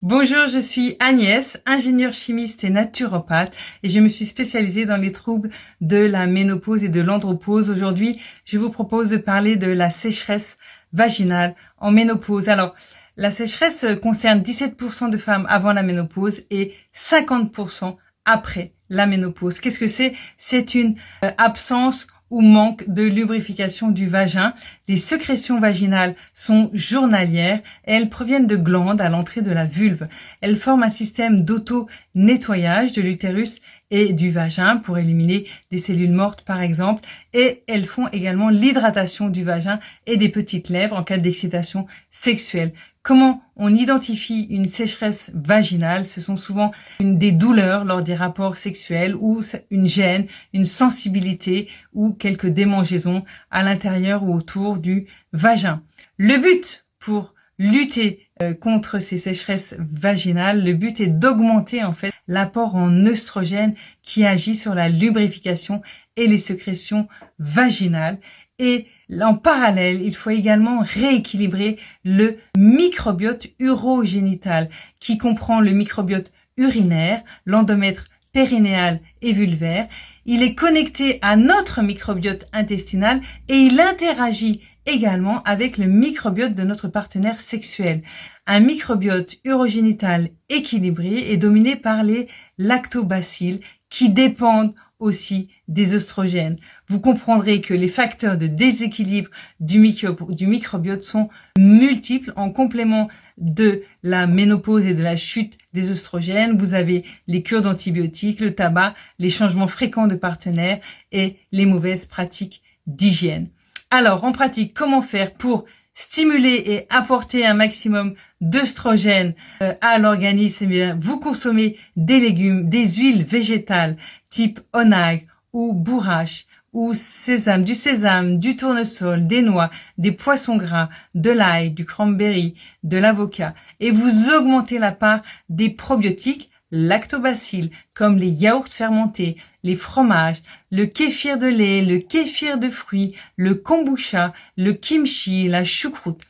Bonjour, je suis Agnès, ingénieure chimiste et naturopathe et je me suis spécialisée dans les troubles de la ménopause et de l'andropause. Aujourd'hui, je vous propose de parler de la sécheresse vaginale en ménopause. Alors, la sécheresse concerne 17% de femmes avant la ménopause et 50% après la ménopause. Qu'est-ce que c'est? C'est une absence ou manque de lubrification du vagin. Les sécrétions vaginales sont journalières et elles proviennent de glandes à l'entrée de la vulve. Elles forment un système d'auto-nettoyage de l'utérus et du vagin pour éliminer des cellules mortes par exemple, et elles font également l'hydratation du vagin et des petites lèvres en cas d'excitation sexuelle. Comment on identifie une sécheresse vaginale? Ce sont souvent des douleurs lors des rapports sexuels ou une gêne, une sensibilité ou quelques démangeaisons à l'intérieur ou autour du vagin. Le but pour lutter contre ces sécheresses vaginales, le but est d'augmenter en fait l'apport en œstrogène qui agit sur la lubrification et les sécrétions vaginales. Et en parallèle, il faut également rééquilibrer le microbiote urogénital qui comprend le microbiote urinaire, l'endomètre périnéal et vulvaire. Il est connecté à notre microbiote intestinal et il interagit également avec le microbiote de notre partenaire sexuel. Un microbiote urogénital équilibré est dominé par les lactobacilles qui dépendent aussi des œstrogènes. Vous comprendrez que les facteurs de déséquilibre du microbiote sont multiples. En complément de la ménopause et de la chute des œstrogènes, vous avez les cures d'antibiotiques, le tabac, les changements fréquents de partenaires et les mauvaises pratiques d'hygiène. Alors, en pratique, comment faire pour stimuler et apporter un maximum d'œstrogènes à l'organisme? Eh bien, vous consommez des légumes, des huiles végétales type onagre ou bourrache ou sésame, du tournesol, des noix, des poissons gras, de l'ail, du cranberry, de l'avocat, et vous augmentez la part des probiotiques lactobacilles comme les yaourts fermentés, les fromages, le kéfir de lait, le kéfir de fruits, le kombucha, le kimchi, la choucroute.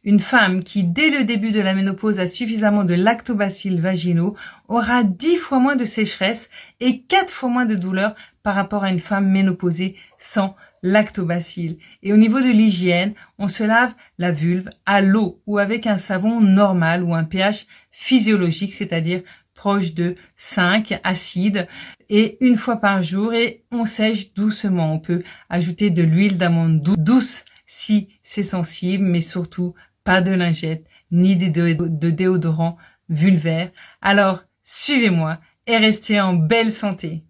Une femme qui, dès le début de la ménopause, a suffisamment de lactobacilles vaginaux aura 10 fois moins de sécheresse et 4 fois moins de douleur par rapport à une femme ménopausée sans lactobacilles. Et au niveau de l'hygiène, on se lave la vulve à l'eau ou avec un savon normal ou un pH physiologique, c'est-à-dire proche de 5 acide, et une fois par jour, et on sèche doucement. On peut ajouter de l'huile d'amande douce si c'est sensible, mais surtout pas de lingettes ni de déodorant vulvaire. Alors, suivez-moi et restez en belle santé.